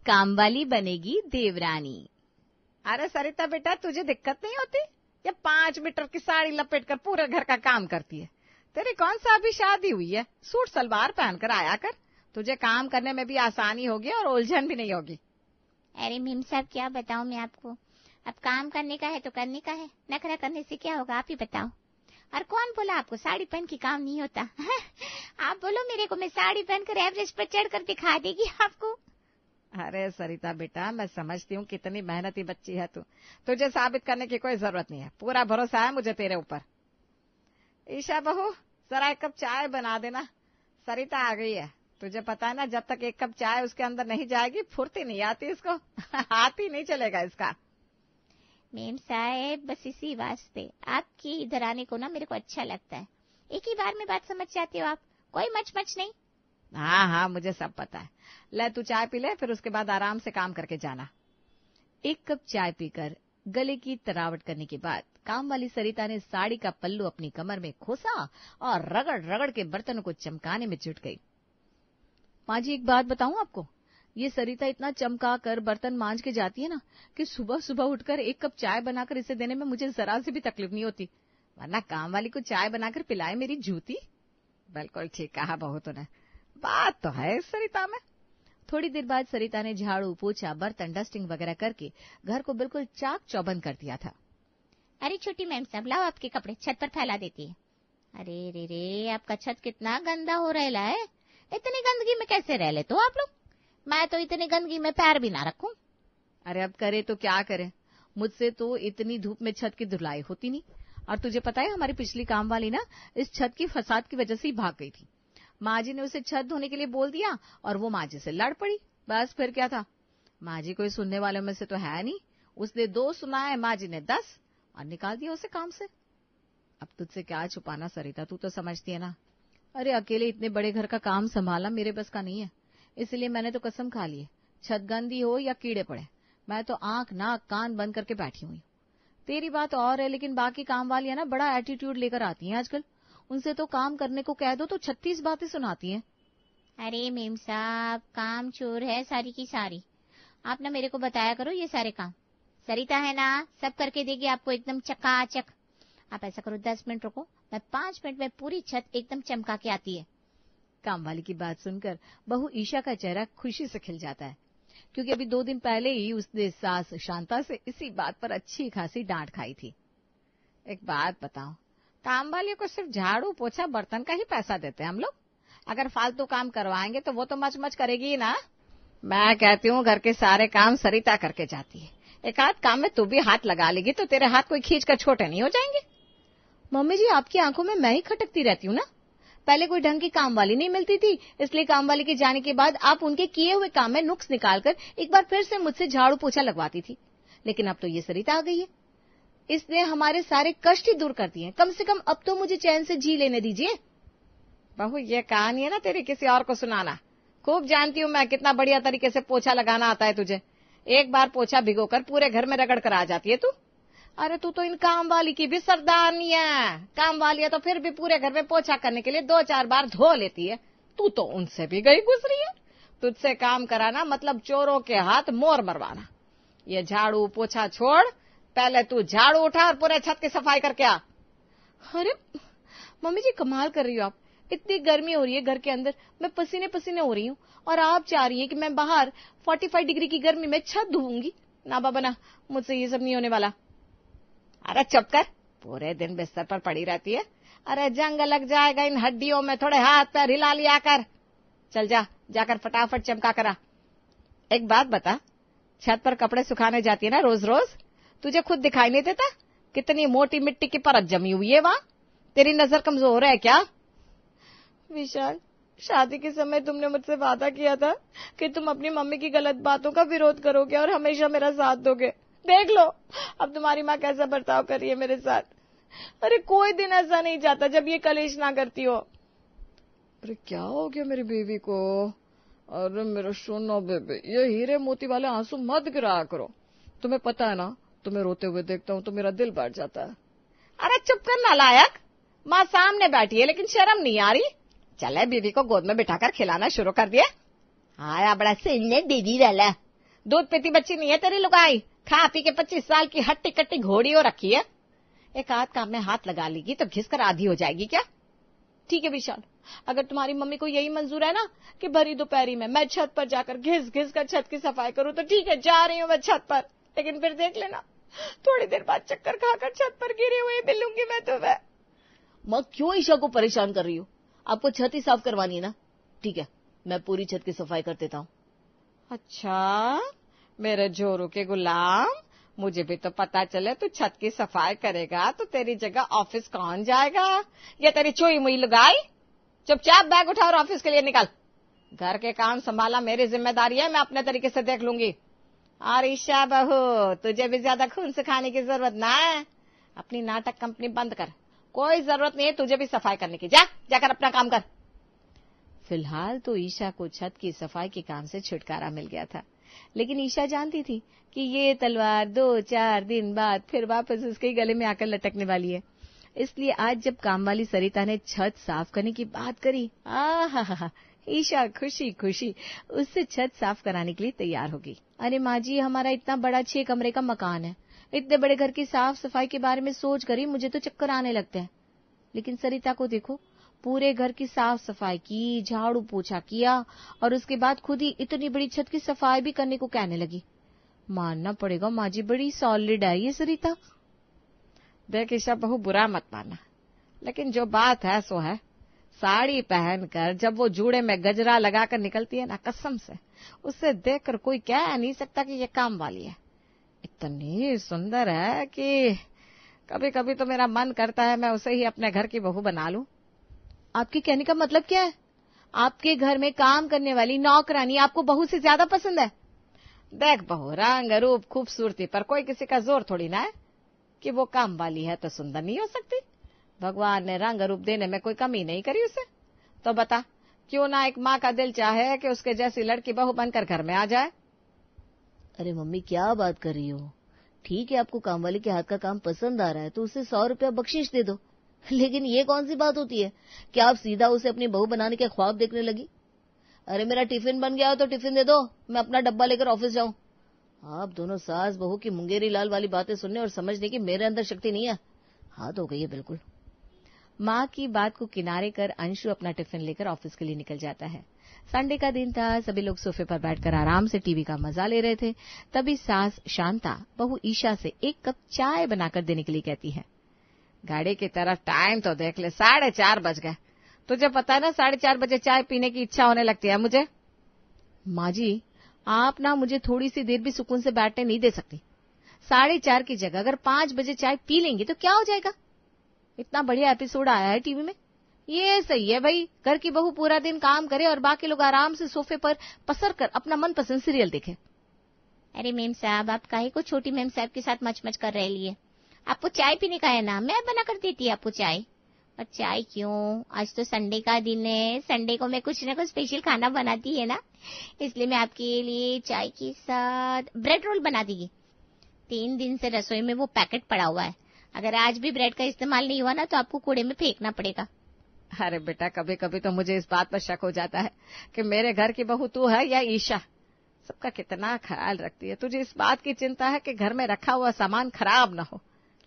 कामवाली बनेगी देवरानी। अरे सरिता बेटा, तुझे दिक्कत नहीं होती? ये 5 मीटर की साड़ी लपेटकर पूरे घर का काम करती है। तेरी कौन सा अभी शादी हुई है? सूट सलवार पहनकर आया कर, तुझे काम करने में भी आसानी होगी और उलझन भी नहीं होगी। अरे मेम साहब, क्या बताऊं मैं आपको, अब काम करने का है तो करने का है, नखरा करने से क्या होगा, आप ही बताओ। और कौन बोला आपको साड़ी पहन के काम नहीं होता? आप बोलो मेरे को, मैं साड़ी पहनकर एवरेज पर चढ़ कर दिखा देगी आपको। अरे सरिता बेटा, मैं समझती हूँ कितनी मेहनती बच्ची है तू, तुझे साबित करने की कोई जरूरत नहीं है, पूरा भरोसा है मुझे तेरे ऊपर। ईशा बहू, जरा 1 कप चाय बना देना। सरिता आ गई है, तुझे पता है ना, जब तक 1 कप चाय उसके अंदर नहीं जाएगी फुर्ती नहीं आती इसको। हाथ ही नहीं चलेगा इसका। मेम साहब, बस इसी वास्ते आपके इधर आने को ना मेरे को अच्छा लगता है, एक ही बार में बात समझ जाते हो आप, कोई मच मच नहीं। हाँ हाँ, मुझे सब पता है। ले तू चाय पी ले, फिर उसके बाद आराम से काम करके जाना। 1 कप चाय पीकर गले की तरावट करने के बाद काम वाली सरिता ने साड़ी का पल्लू अपनी कमर में खोसा और रगड़ रगड़ के बर्तनों को चमकाने में जुट गई। माँ जी, एक बात बताऊं आपको, ये सरिता इतना चमका कर बर्तन मांज के जाती है ना कि सुबह सुबह उठकर 1 कप चाय बनाकर इसे देने में मुझे जरा से भी तकलीफ नहीं होती, वरना काम वाली को चाय बनाकर पिलाए मेरी जूती। बिल्कुल ठीक कहा बहू तूने, बात तो है सरिता में। थोड़ी देर बाद सरिता ने झाड़ू पोछा बर्तन डस्टिंग वगैरह करके घर को बिल्कुल चाक चौबंद कर दिया था। अरे छोटी मैम साहब, लाओ आपके कपड़े, छत पर फैला देती है। अरे रे रे, आपका छत कितना गंदा हो रहा है, इतनी गंदगी में कैसे रह लेते हो आप लोग? मैं तो इतनी गंदगी में पैर भी ना रखूं। अरे अब करे तो क्या करे, मुझसे तो इतनी धूप में छत की धुलाई होती नहीं। और तुझे पता है, हमारी पिछली काम वाली ना इस छत की फसाद की वजह से ही भाग गई थी। माँ जी ने उसे छत धोने के लिए बोल दिया और वो माँ जी से लड़ पड़ी, बस फिर क्या था। माँ जी कोई सुनने वालों में से तो है नहीं, उसने 2 सुनाए, माँ जी ने 10 और निकाल दिया उसे काम से। अब तुझसे क्या छुपाना सरिता, तू तो समझती है ना। अरे अकेले इतने बड़े घर का काम संभालना मेरे बस का नहीं है, इसलिए मैंने तो कसम खा ली है, छत गंदी हो या कीड़े पड़े, मैं तो आंख नाक कान बंद करके बैठी हुई। तेरी बात और है, लेकिन बाकी काम वालियां ना बड़ा एटीट्यूड लेकर आती हैं आजकल, उनसे तो काम करने को कह दो तो 36 बातें सुनाती हैं। अरे मेम साहब, काम चोर है सारी की सारी, आप ना मेरे को बताया करो ये सारे काम। सरिता है ना, सब करके देगी आपको एकदम चकाचक। आप ऐसा करो, 10 मिनट रुको, मैं 5 मिनट में पूरी छत एकदम चमका के आती है। काम वाली की बात सुनकर बहू ईशा का चेहरा खुशी से खिल जाता है, क्योंकि अभी 2 दिन पहले ही उसने सास शांता से इसी बात पर अच्छी खासी डांट खाई थी। एक बात बताओ, काम वालियों को सिर्फ झाड़ू पोछा बर्तन का ही पैसा देते हैं हम लोग? अगर फालतू काम करवाएंगे तो वो तो मच मच करेगी ही ना। मैं कहती हूँ घर के सारे काम सरिता करके जाती है, एक आध काम में तू भी हाथ लगा लेगी तो तेरे हाथ कोई खींच कर छोटे नहीं हो जाएंगे। मम्मी जी, आपकी आंखों में मैं ही खटकती रहती हूँ ना। पहले कोई ढंग की काम वाली नहीं मिलती थी, इसलिए काम वाली के जाने के बाद आप उनके किए हुए काम में नुक्स निकालकर एक बार फिर से मुझसे झाड़ू पोछा लगवाती थी। लेकिन अब तो ये सरिता आ गई है, इसने हमारे सारे कष्ट ही दूर कर दिए। कम से कम अब तो मुझे चैन से जी लेने दीजिए। बहू, ये कहानी है ना तेरी किसी और को सुनाना, खूब जानती हूँ मैं कितना बढ़िया तरीके से पोछा लगाना आता है तुझे। एक बार पोछा भिगोकर पूरे घर में रगड़ कर आ जाती है तू। अरे तू तो इन काम वाली की भी सरदारनी है, काम वालियां तो फिर भी पूरे घर में पोछा करने के लिए 2-4 बार धो लेती है, तू तो उनसे भी गई गुजरी है। तुझसे काम कराना मतलब चोरों के हाथ मोर मरवाना। ये झाड़ू पोछा छोड़, पहले तू झाड़ू उठा और पूरे छत की सफाई करके आ। अरे मम्मी जी, कमाल कर रही हो आप, इतनी गर्मी हो रही है घर के अंदर, मैं पसीने पसीने हो रही हूँ और आप चाह रही हैं कि मैं बाहर 45 डिग्री की गर्मी में छत धोऊंगी? ना बाबा ना, मुझसे ये सब नहीं होने वाला। अरे चुप कर, पूरे दिन बिस्तर पर पड़ी रहती है। अरे जंग लग जाएगा इन हड्डियों में, थोड़े हाथ पैर हिला लिया कर। चल जा, जाकर फटाफट चमका करा। एक बात बता, छत पर कपड़े सुखाने जाती है ना रोज रोज, तुझे खुद दिखाई नहीं देता कितनी मोटी मिट्टी की परत जमी हुई है वहां? तेरी नजर कमजोर है क्या? विशाल, शादी के समय तुमने मुझसे वादा किया था कि तुम अपनी मम्मी की गलत बातों का विरोध करोगे और हमेशा मेरा साथ दोगे। देख लो अब तुम्हारी माँ कैसा बर्ताव कर रही है मेरे साथ। अरे कोई दिन ऐसा नहीं जाता जब ये कलेश ना करती हो। अरे क्या हो गया मेरी बेबी को? अरे मेरा सोना बेबी, ये हीरे मोती वाले आंसू मत गिराया करो। तुम्हें पता है ना, तुम्हें रोते हुए देखता हूँ तो मेरा दिल बैठ जाता है। अरे चुप कर नालायक, माँ सामने बैठी है लेकिन शर्म नहीं आ रही। चले बीवी को गोद में बिठाकर खिलाना शुरू कर दिया। आया बड़ा सुनने बीवी वाला, दूध पीती बच्ची नहीं है तेरी लुगाई, खा पी के 25 साल की हट्टी कट्टी घोड़ी हो रखी है। एक आध काम में हाथ लगा लेगी तो घिसकर आधी हो जाएगी क्या? ठीक है विशाल, अगर तुम्हारी मम्मी को यही मंजूर है ना कि भरी दोपहरी में मैं छत पर जाकर घिस घिस कर छत की सफाई करूं, तो ठीक है, जा रही हूं मैं छत पर। लेकिन फिर देख लेना, थोड़ी देर बाद चक्कर खाकर छत पर गिरी हुई मिलूंगी मैं तुम्हें। माँ क्यों ईशा को परेशान कर रही हो? आपको छत ही साफ करवानी है ना? ठीक है, मैं पूरी छत की सफाई कर देता हूँ। अच्छा मेरे जोरू के गुलाम, मुझे भी तो पता चले तू छत की सफाई करेगा तो तेरी जगह ऑफिस कौन जाएगा? ये तेरी चोई मुई लगाई। चुपचाप बैग उठा और ऑफिस के लिए निकल। घर के काम संभाला मेरी जिम्मेदारी है, मैं अपने तरीके से देख लूंगी। और ईशा बहू, तुझे भी ज्यादा खून सिखाने की जरूरत ना है। अपनी नाटक कंपनी बंद कर, कोई जरूरत नहीं है तुझे भी सफाई करने की। जाकर अपना काम कर। फिलहाल तो ईशा को छत की सफाई के काम से छुटकारा मिल गया था, लेकिन ईशा जानती थी कि ये तलवार 2-4 दिन बाद फिर वापस उसके गले में आकर लटकने वाली है। इसलिए आज जब कामवाली सरिता ने छत साफ करने की बात करी, आहा, ईशा खुशी खुशी उससे छत साफ कराने के लिए तैयार हो गई। अरे माँ जी, हमारा इतना बड़ा 6 कमरे का मकान है, इतने बड़े घर की साफ सफाई के बारे में सोच कर ही मुझे तो चक्कर आने लगते हैं। लेकिन सरिता को देखो, पूरे घर की साफ सफाई की, झाड़ू पोछा किया और उसके बाद खुद ही इतनी बड़ी छत की सफाई भी करने को कहने लगी। मानना पड़ेगा माँ जी, बड़ी सॉलिड है ये सरिता। देख ईशा बहू, बुरा मत मानना, लेकिन जो बात है सो है। साड़ी पहनकर जब वो जूड़े में गजरा लगाकर निकलती है ना, कसम से उससे देखकर कोई कह नहीं सकता कि ये काम वाली है। इतनी सुंदर है कि कभी कभी तो मेरा मन करता है मैं उसे ही अपने घर की बहू बना लूं। आपके कहने का मतलब क्या है? आपके घर में काम करने वाली नौकरानी आपको बहू से ज्यादा पसंद है? देख बहू, रंग रूप खूबसूरती पर कोई किसी का जोर थोड़ी ना है कि वो काम वाली है तो सुंदर नहीं हो सकती। भगवान ने रंग रूप देने में कोई कमी नहीं करी उसे। तो बता, क्यों ना एक माँ का दिल चाहे कि उसके जैसी लड़की बहू बनकर घर में आ जाए। अरे मम्मी, क्या बात कर रही हो? ठीक है, आपको कामवाली के हाथ का काम पसंद आ रहा है तो उसे 100 रुपया बख्शीश दे दो, लेकिन ये कौन सी बात होती है कि आप सीधा उसे अपनी बहू बनाने के ख्वाब देखने लगी? अरे मेरा टिफिन बन गया हो तो टिफिन दे दो, मैं अपना डब्बा लेकर ऑफिस जाऊं। आप दोनों सास बहू की मुंगेरी लाल वाली बातें सुनने और समझने की मेरे अंदर शक्ति नहीं है। हाथ हो गई है बिल्कुल। माँ की बात को किनारे कर अंशु अपना टिफिन लेकर ऑफिस के लिए निकल जाता है। संडे का दिन था, सभी लोग सोफे पर बैठकर आराम से टीवी का मजा ले रहे थे। तभी सास शांता बहू ईशा से 1 कप चाय बनाकर देने के लिए कहती है। गाड़ी की तरफ टाइम तो देख ले, 4:30 बज गए। तुझे पता है ना 4:30 बजे चाय पीने की इच्छा होने लगती है मुझे। माँ जी, आप ना मुझे थोड़ी सी देर भी सुकून से बैठने नहीं दे सकती। 4:30 की जगह अगर 5 बजे चाय पी लेंगे तो क्या हो जाएगा? इतना बढ़िया एपिसोड आया है टीवी में, ये सही है भाई। घर की बहू पूरा दिन काम करे और बाकी लोग आराम से सोफे पर पसर कर अपना मनपसंद सीरियल देखे। अरे मेम साहब, आप काहे को छोटी मेम साहब के साथ मच कर रह लिए? आपको चाय पीने का है ना, मैं बना कर देती है आपको चाय। और चाय क्यों, आज तो संडे का दिन है, संडे को मैं कुछ ना कुछ स्पेशल खाना बनाती है ना, इसलिए मैं आपके लिए चाय के साथ ब्रेड रोल बना देगी। 3 दिन से रसोई में वो पैकेट पड़ा हुआ है, अगर आज भी ब्रेड का इस्तेमाल नहीं हुआ ना तो आपको कूड़े में फेंकना पड़ेगा। अरे बेटा, कभी कभी तो मुझे इस बात पर शक हो जाता है कि मेरे घर की बहू तू है या ईशा। सबका कितना ख्याल रखती है। तुझे इस बात की चिंता है कि घर में रखा हुआ सामान खराब न हो,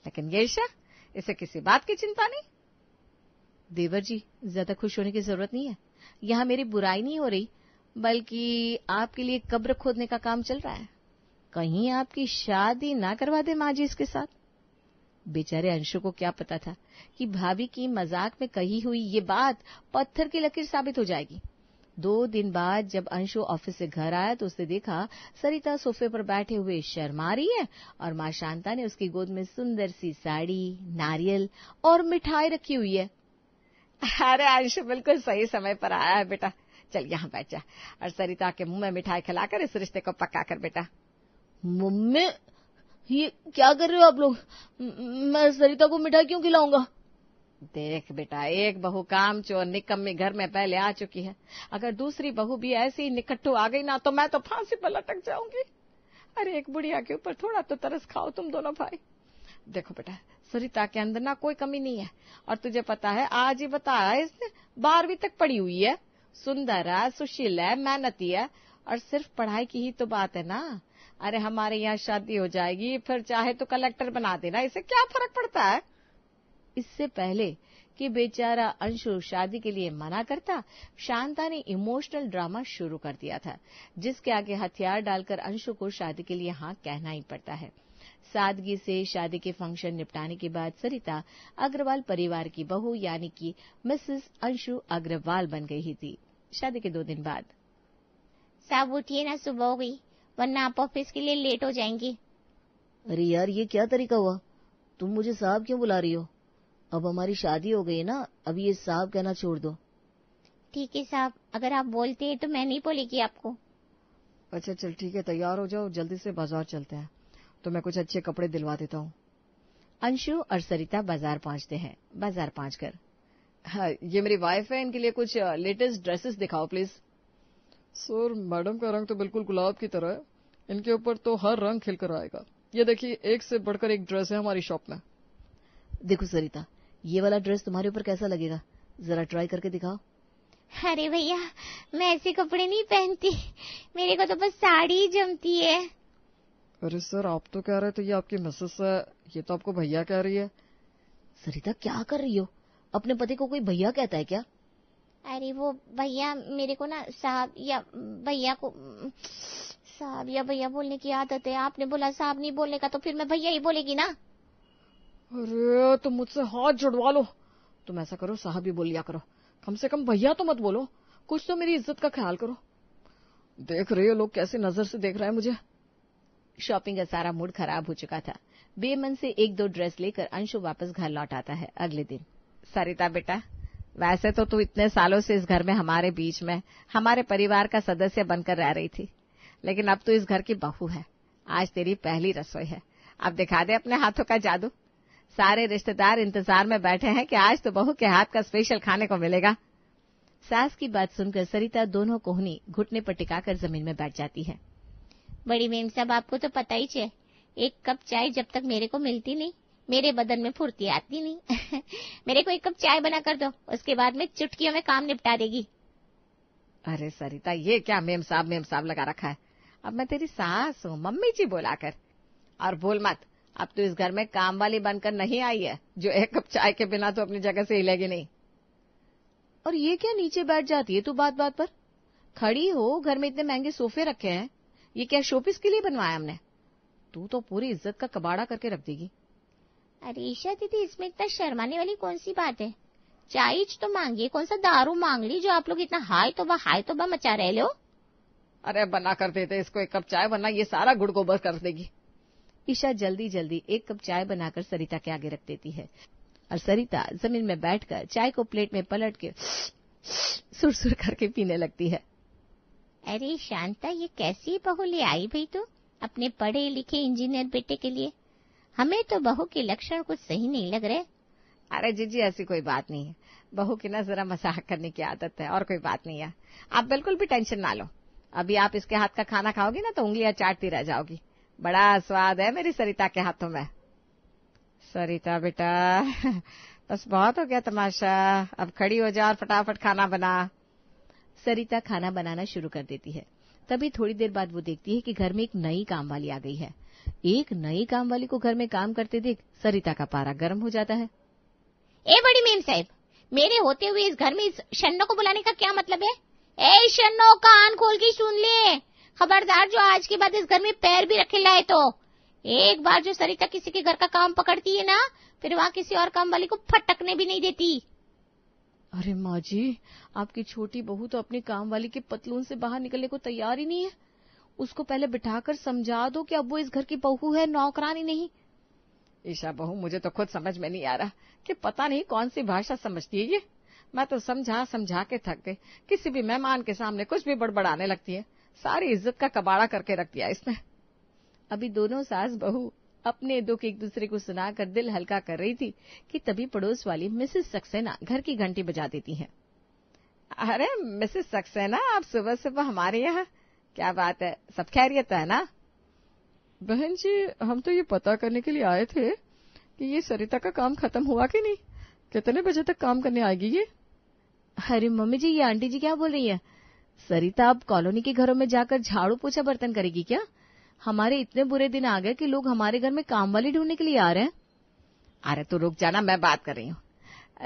लेकिन ये ईशा, इसे किसी बात की चिंता नहीं। देवर जी, ज्यादा खुश होने की जरूरत नहीं है। यहाँ मेरी बुराई नहीं हो रही, बल्कि आपके लिए कब्र खोदने का काम चल रहा है। कहीं आपकी शादी ना करवा दे माँ जी इसके साथ। बेचारे अंशु को क्या पता था कि भाभी की मजाक में कही हुई ये बात पत्थर की लकीर साबित हो जाएगी। 2 दिन बाद जब अंशु ऑफिस से घर आया तो उसने देखा सरिता सोफे पर बैठे हुए शर्मा रही है और माँ शांता ने उसकी गोद में सुंदर सी साड़ी, नारियल और मिठाई रखी हुई है। अरे अंशु बिल्कुल सही समय पर आया है बेटा, चल यहाँ बैठ जा और सरिता के मुंह में मिठाई खिलाकर इस रिश्ते को पक्का कर बेटा। मम्मी, ये क्या कर रहे हो आप लोग? मैं सरिता को मिठाई क्यों खिलाऊंगा? देख बेटा, एक बहू कामचोर निकम्मी घर में पहले आ चुकी है, अगर दूसरी बहू भी ऐसी ही निकट्टू आ गई ना तो मैं तो फांसी पर लटक जाऊंगी। अरे एक बुढ़िया के ऊपर थोड़ा तो तरस खाओ तुम दोनों भाई। देखो बेटा, सरिता के अंदर ना कोई कमी नहीं है, और तुझे पता है आज ही बताया इसने 12वीं तक पढ़ी हुई है, सुंदर है, सुशील है, मेहनती है, और सिर्फ पढ़ाई की ही तो बात है ना। अरे हमारे यहाँ शादी हो जाएगी, फिर चाहे तो कलेक्टर बना देना, इससे क्या फर्क पड़ता है। इससे पहले कि बेचारा अंशु शादी के लिए मना करता, शांता ने इमोशनल ड्रामा शुरू कर दिया था, जिसके आगे हथियार डालकर अंशु को शादी के लिए हाँ कहना ही पड़ता है। सादगी से शादी के फंक्शन निपटाने के बाद सरिता अग्रवाल परिवार की बहू यानी कि मिसेस अंशु अग्रवाल बन गई थी। शादी के 2 दिन बाद। साहब उठिए ना, सुबह हो गई, वरना आप ऑफिस के लिए लेट हो जाएंगी। अरे यार, ये क्या तरीका हुआ? तुम मुझे साहब क्यों बुला रही हो? अब हमारी शादी हो गई ना, अब ये साहब कहना छोड़ दो। ठीक है साहब, अगर आप बोलते हैं तो मैं नहीं बोलेगी आपको। अच्छा चल ठीक है, तैयार हो जाओ, जल्दी से बाजार चलते हैं, तो मैं कुछ अच्छे कपड़े दिलवा देता हूँ। अंशु और सरिता बाजार पहुंचते हैं। बाजार पहुंचकर, हाँ, ये मेरी वाइफ है, इनके लिए कुछ लेटेस्ट ड्रेसेस दिखाओ प्लीज। सर, मैडम का रंग तो बिल्कुल गुलाब की तरह है, इनके ऊपर तो हर रंग खिलकर आएगा। ये देखिए, एक से बढ़कर एक ड्रेस है हमारी शॉप में। देखो सरिता, ये वाला ड्रेस तुम्हारे ऊपर कैसा लगेगा, जरा ट्राई करके दिखाओ। अरे भैया, मैं ऐसे कपड़े नहीं पहनती, मेरे को तो बस साड़ी ही जमती है। अरे सर, आप तो कह रहे थे ये आपकी मिसेस है, ये तो आपको भैया कह रही है। सरिता, क्या कर रही हो? अपने पति को कोई भैया कहता है क्या? अरे वो भैया, मेरे को ना साहब या भैया को साहब या भैया बोलने की आदत है। आपने बोला साहब नहीं बोलने का, तो फिर मैं भैया ही बोलेगी ना। अरे तुम मुझसे हाथ जुड़वा लो। तुम ऐसा करो, साहब ही बोल लिया करो, कम से कम भैया तो मत बोलो। कुछ तो मेरी इज्जत का ख्याल करो। देख रहे हो लोग कैसे नजर से देख रहे हैं मुझे। शॉपिंग का सारा मूड खराब हो चुका था। बेमन से 1-2 ड्रेस लेकर अंशु वापस घर लौट आता है। अगले दिन, सरिता बेटा, वैसे तो तू इतने सालों से इस घर में हमारे बीच में हमारे परिवार का सदस्य बनकर रह रही थी, लेकिन अब तू इस घर की बहू है। आज तेरी पहली रसोई है, अब दिखा दे अपने हाथों का जादू। सारे रिश्तेदार इंतजार में बैठे हैं कि आज तो बहू के हाथ का स्पेशल खाने को मिलेगा। सास की बात सुनकर सरिता दोनों कोहनी घुटने पर टिकाकर जमीन में बैठ जाती है। बड़ी मेम साहब, आपको तो पता ही है, एक कप चाय जब तक मेरे को मिलती नहीं, मेरे बदन में फुर्ती आती नहीं। मेरे को 1 कप चाय बना कर दो, उसके बाद में चुटकियों में काम निपटा देगी। अरे सरिता, ये क्या मेम साहब लगा रखा है? अब मैं तेरी सास हूँ, मम्मी जी बोला कर। और बोल मत, अब तो इस घर में काम वाली बनकर नहीं आई है जो 1 कप चाय के बिना तो अपनी जगह से हिलेगी नहीं। और ये क्या नीचे बैठ जाती है तू बात बात पर? खड़ी हो, घर में इतने महंगे सोफे रखे हैं, ये क्या शोपीस के लिए बनवाया हमने? तू तो पूरी इज्जत का कबाड़ा करके रख देगी। अरे ईशा दीदी, इसमें इतना शर्माने वाली कौन सी बात है? चाय तो मांगिए, कौन सा दारू मांग ली जो आप लोग इतना हाय तोबा मचा रहे हो? अरे बना कर देते इसको 1 कप चाय, वरना ये सारा गुड़ गोबर कर देगी। ईशा जल्दी जल्दी 1 कप चाय बनाकर सरिता के आगे रख देती है और सरिता जमीन में बैठकर चाय को प्लेट में पलट के सुर करके पीने लगती है। अरे शांता, ये कैसी बहू ले आई भाई तू अपने पढ़े लिखे इंजीनियर बेटे के लिए? हमें तो बहू के लक्षण कुछ सही नहीं लग रहे। अरे जीजी, ऐसी कोई बात नहीं है, बहू की ना जरा मजाक करने की आदत है, और कोई बात नहीं है। आप बिल्कुल भी टेंशन ना लो, अभी आप इसके हाथ का खाना खाओगी ना तो उंगलियां चाटती रह जाओगी। बड़ा स्वाद है मेरी सरिता के हाथों में। सरिता बेटा, बस बहुत हो गया तमाशा, अब खड़ी हो जा और फटाफट खाना बना। सरिता खाना बनाना शुरू कर देती है। तभी थोड़ी देर बाद वो देखती है कि घर में एक नई काम वाली आ गई है। एक नई काम वाली को घर में काम करते देख सरिता का पारा गर्म हो जाता है। ए बड़ी मेम साहब, मेरे होते हुए इस घर में इस शन्नो को बुलाने का क्या मतलब है? ए शन्नो, कान खोल के सुन ले, खबरदार जो आज के बाद इस घर में पैर भी रखे लाए तो एक बार जो सरिता किसी के घर का काम पकड़ती है ना, फिर वहाँ किसी और काम वाली को फटकने भी नहीं देती। अरे माँ जी, आपकी छोटी बहू तो अपनी काम वाली के पतलून से बाहर निकलने को तैयार ही नहीं है। उसको पहले बिठाकर समझा दो कि अब वो इस घर की बहू है, नौकरानी नहीं। ईशा बहू, मुझे तो खुद समझ में नहीं आ रहा कि पता नहीं कौन सी भाषा समझती है ये। मैं तो समझा के थक गई, किसी भी मेहमान के सामने कुछ भी बड़बड़ाने लगती है। सारी इज्जत का कबाड़ा करके रख दिया इसने। अभी दोनों सास बहू अपने दुख एक दूसरे को सुनाकर दिल हल्का कर रही थी कि तभी पड़ोस वाली मिसेस सक्सेना घर की घंटी बजा देती हैं। अरे मिसेस सक्सेना, आप सुबह सुबह हमारे यहाँ, क्या बात है, सब खैरियत है ना? बहन जी, हम तो ये पता करने के लिए आए थे कि ये सरिता का काम खत्म हुआ कि नहीं, कितने बजे तक काम करने आएगी ये? अरे मम्मी जी, ये आंटी जी क्या बोल रही है? सरिता अब कॉलोनी के घरों में जाकर झाड़ू पोछा बर्तन करेगी क्या? हमारे इतने बुरे दिन आ गए कि लोग हमारे घर में काम वाली ढूंढने के लिए आ रहे हैं। अरे तू रुक जाना, मैं बात कर रही हूँ।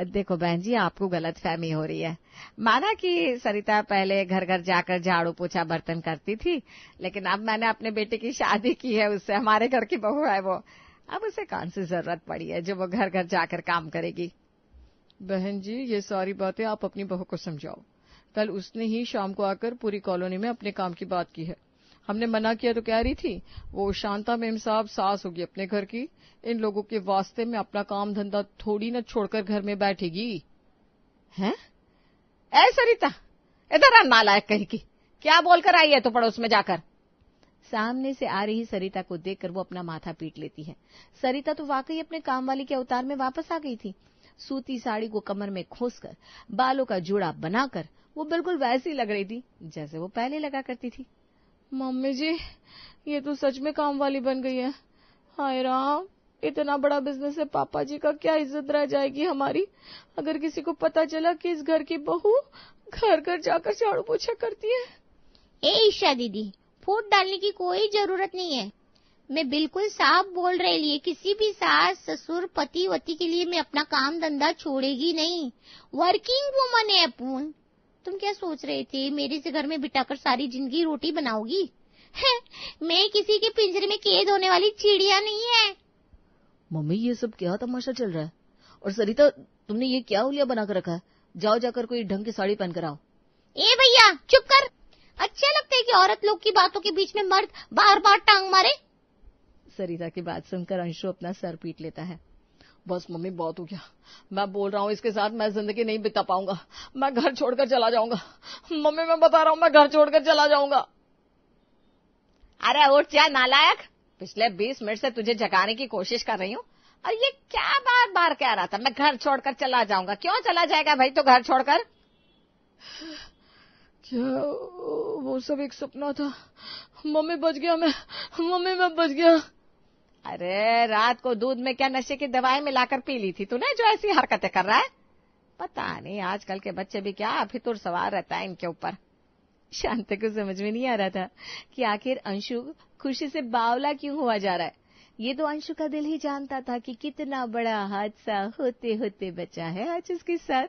देखो बहन जी, आपको गलतफहमी हो रही है। माना कि सरिता पहले घर घर जाकर झाड़ू पोछा बर्तन करती थी, लेकिन अब मैंने अपने बेटे की शादी की है, उससे हमारे घर की बहू है वो, अब उसे कौन सी जरूरत पड़ी है जो वो घर घर जाकर काम करेगी। बहन जी, ये सारी बातें आप अपनी बहू को समझाओ। कल उसने ही शाम को आकर पूरी कॉलोनी में अपने काम की बात की है। हमने मना किया तो कह रही थी वो शांता मेम साहब सास होगी अपने घर की, इन लोगों के वास्ते में अपना काम धंधा थोड़ी न छोड़कर घर में बैठेगी। हैं? ऐ सरिता, इधर आ नालायक कहीं की, क्या बोलकर आई है तो पड़ोस में जाकर। सामने से आ रही सरिता को देखकर वो अपना माथा पीट लेती है। सरिता तो वाकई अपने काम वाली के अवतार में वापस आ गई थी। सूती साड़ी को कमर में खोसकर, बालों का जूड़ा बनाकर वो बिल्कुल वैसी लग रही थी जैसे वो पहले लगा करती थी। मम्मी जी, ये तो सच में काम वाली बन गई है। हाय राम, इतना बड़ा बिजनेस है पापा जी का, क्या इज्जत रह जाएगी हमारी अगर किसी को पता चला कि इस घर की बहू घर घर जाकर झाड़ू पोछा करती है। ए ईशा दीदी, फूट डालने की कोई जरूरत नहीं है। मैं बिल्कुल साफ बोल रही है, किसी भी सास ससुर पति वती के लिए मैं अपना काम धंधा छोड़ेगी नहीं। वर्किंग वुमन है अपून। तुम क्या सोच रहे थे, मेरे से घर में बिठाकर सारी जिंदगी रोटी बनाओगी? मैं किसी के पिंजरे में कैद होने वाली चिड़िया नहीं है। मम्मी, ये सब क्या तमाशा चल रहा है? और सरिता, तुमने ये क्या हुलिया बनाकर रखा है? जाओ जाकर कोई ढंग की साड़ी पहनकर आओ। ए भैया चुप कर। अच्छा लगता है कि औरत लोग की बातों के बीच में मर्द बार बार टांग मारे। सरिता की बात सुनकर अंशु अपना सर पीट लेता है। बस मम्मी, बहुत हो गया। मैं बोल रहा हूँ इसके साथ मैं जिंदगी नहीं बिता पाऊंगा। मैं घर छोड़कर चला जाऊंगा। मम्मी, मैं बता रहा हूँ, मैं घर छोड़कर चला जाऊंगा। अरे उठ जा नालायक, पिछले 20 मिनट से तुझे जगाने की कोशिश कर रही हूँ और ये क्या बार बार कह रहा था मैं घर छोड़कर चला जाऊंगा। क्यों चला जाएगा भाई तो घर छोड़कर? क्या वो सब एक सपना था? मम्मी बच गया मैं, मम्मी मैं बच गया। अरे रात को दूध में क्या नशे की दवाई मिलाकर पी ली थी तूने जो ऐसी हरकतें कर रहा है? पता नहीं आजकल के बच्चे भी क्या फितूर सवार रहता है इनके ऊपर। शांति को समझ में नहीं आ रहा था कि आखिर अंशु खुशी से बावला क्यों हुआ जा रहा है। ये तो अंशु का दिल ही जानता था कि कितना बड़ा हादसा होते होते बचा है आज उसके साथ।